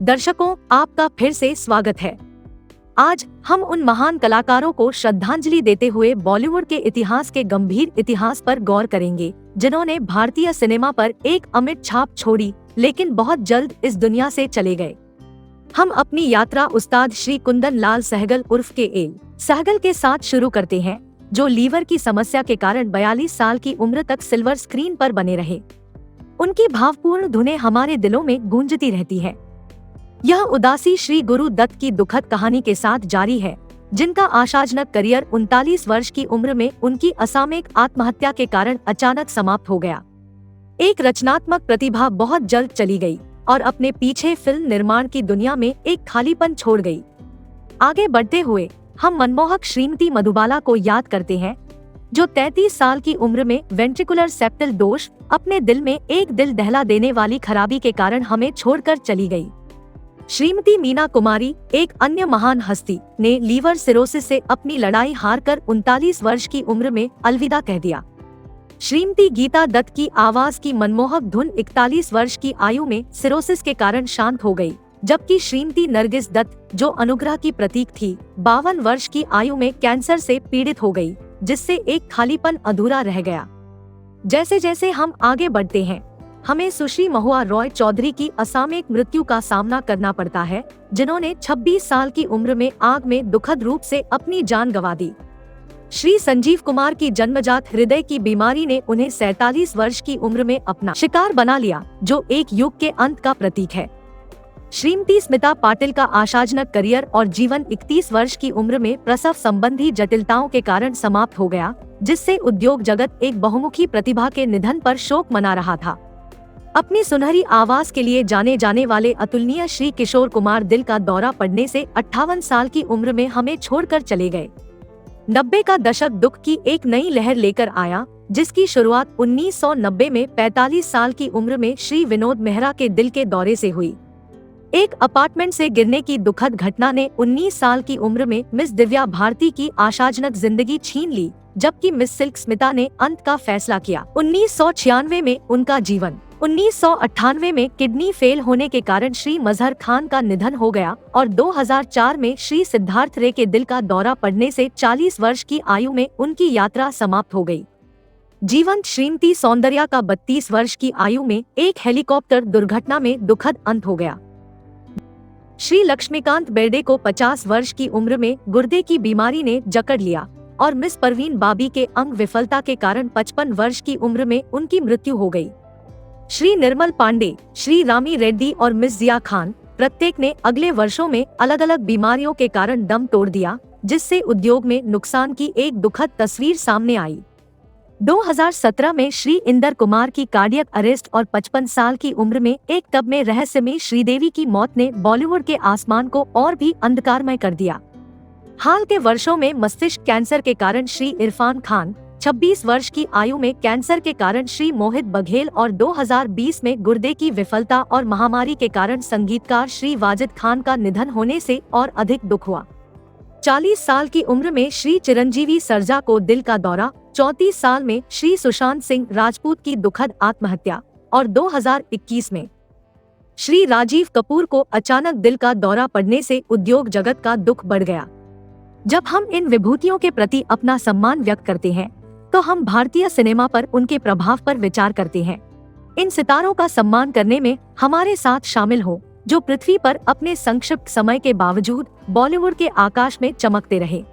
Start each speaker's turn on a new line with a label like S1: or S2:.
S1: दर्शकों, आपका फिर से स्वागत है। आज हम उन महान कलाकारों को श्रद्धांजलि देते हुए बॉलीवुड के इतिहास के गंभीर इतिहास पर गौर करेंगे, जिन्होंने भारतीय सिनेमा पर एक अमिट छाप छोड़ी, लेकिन बहुत जल्द इस दुनिया से चले गए। हम अपनी यात्रा उस्ताद श्री कुंदन लाल सहगल उर्फ के एल सहगल के साथ शुरू करते हैं, जो लीवर की समस्या के कारण 42 साल की उम्र तक सिल्वर स्क्रीन पर बने रहे। उनकी भावपूर्ण धुनें हमारे दिलों में गूंजती रहती है। यह उदासी श्री गुरु दत्त की दुखद कहानी के साथ जारी है, जिनका आशाजनक करियर 39 वर्ष की उम्र में उनकी असामयिक आत्महत्या के कारण अचानक समाप्त हो गया। एक रचनात्मक प्रतिभा बहुत जल्द चली गई और अपने पीछे फिल्म निर्माण की दुनिया में एक खालीपन छोड़ गई। आगे बढ़ते हुए हम मनमोहक श्रीमती मधुबाला को याद करते हैं, जो 33 साल की उम्र में वेंट्रिकुलर सेप्टल दोष, अपने दिल में एक दिल दहला देने वाली खराबी के कारण हमें छोड़कर चली गई। श्रीमती मीना कुमारी, एक अन्य महान हस्ती, ने लीवर सिरोसिस से अपनी लड़ाई हारकर 39 वर्ष की उम्र में अलविदा कह दिया। श्रीमती गीता दत्त की आवाज की मनमोहक धुन 41 वर्ष की आयु में सिरोसिस के कारण शांत हो गई, जबकि श्रीमती नरगिस दत्त, जो अनुग्रह की प्रतीक थी, 52 वर्ष की आयु में कैंसर से पीड़ित हो गई, जिससे एक खालीपन अधूरा रह गया। जैसे जैसे हम आगे बढ़ते हैं, हमें सुश्री महुआ रॉय चौधरी की असामयिक मृत्यु का सामना करना पड़ता है, जिन्होंने 26 साल की उम्र में आग में दुखद रूप से अपनी जान गंवा दी। श्री संजीव कुमार की जन्मजात हृदय की बीमारी ने उन्हें 47 वर्ष की उम्र में अपना शिकार बना लिया, जो एक युग के अंत का प्रतीक है। श्रीमती स्मिता पाटिल का आशाजनक करियर और जीवन 31 वर्ष की उम्र में प्रसव संबंधी जटिलताओं के कारण समाप्त हो गया, जिससे उद्योग जगत एक बहुमुखी प्रतिभा के निधन पर शोक मना रहा था। अपनी सुनहरी आवाज के लिए जाने जाने वाले अतुलनीय श्री किशोर कुमार दिल का दौरा पड़ने से 58 साल की उम्र में हमें छोड़कर चले गए। 90 का दशक दुख की एक नई लहर लेकर आया, जिसकी शुरुआत 1990 में 45 साल की उम्र में श्री विनोद मेहरा के दिल के दौरे से हुई। एक अपार्टमेंट से गिरने की दुखद घटना ने 19 साल की उम्र में मिस दिव्या भारती की आशाजनक जिंदगी छीन ली, जबकि मिस सिल्क स्मिता ने अंत का फैसला किया। 1996 में उनका जीवन, 1998 में किडनी फेल होने के कारण श्री मजहर खान का निधन हो गया और 2004 में श्री सिद्धार्थ रे के दिल का दौरा पड़ने से 40 वर्ष की आयु में उनकी यात्रा समाप्त हो गई। जीवंत श्रीमती सौंदर्या का 32 वर्ष की आयु में एक हेलीकॉप्टर दुर्घटना में दुखद अंत हो गया। श्री लक्ष्मीकांत बेर्डे को 50 वर्ष की उम्र में गुर्दे की बीमारी ने जकड़ लिया और मिस परवीन बाबी के अंग विफलता के कारण 55 वर्ष की उम्र में उनकी मृत्यु हो गई। श्री निर्मल पांडे, श्री रामी रेड्डी और मिस जिया खान, प्रत्येक ने अगले वर्षों में अलग अलग बीमारियों के कारण दम तोड़ दिया, जिससे उद्योग में नुकसान की एक दुखद तस्वीर सामने आई। 2017 में श्री इंदर कुमार की कार्डियक अरेस्ट और 55 साल की उम्र में एक टब में रहस्यमयी श्रीदेवी की मौत ने बॉलीवुड के आसमान को और भी अंधकारमय कर दिया। हाल के वर्षों में मस्तिष्क कैंसर के कारण श्री इरफान खान, 26 वर्ष की आयु में कैंसर के कारण श्री मोहित बघेल और 2020 में गुर्दे की विफलता और महामारी के कारण संगीतकार श्री वाजिद खान का निधन होने से और अधिक दुख हुआ। 40 साल की उम्र में श्री चिरंजीवी सरजा को दिल का दौरा, 34 साल में श्री सुशांत सिंह राजपूत की दुखद आत्महत्या और 2021 में श्री राजीव कपूर को अचानक दिल का दौरा पड़ने से उद्योग जगत का दुख बढ़ गया। जब हम इन विभूतियों के प्रति अपना सम्मान व्यक्त करते हैं, तो हम भारतीय सिनेमा पर उनके प्रभाव पर विचार करते हैं। इन सितारों का सम्मान करने में हमारे साथ शामिल हो, जो पृथ्वी पर अपने संक्षिप्त समय के बावजूद बॉलीवुड के आकाश में चमकते रहे।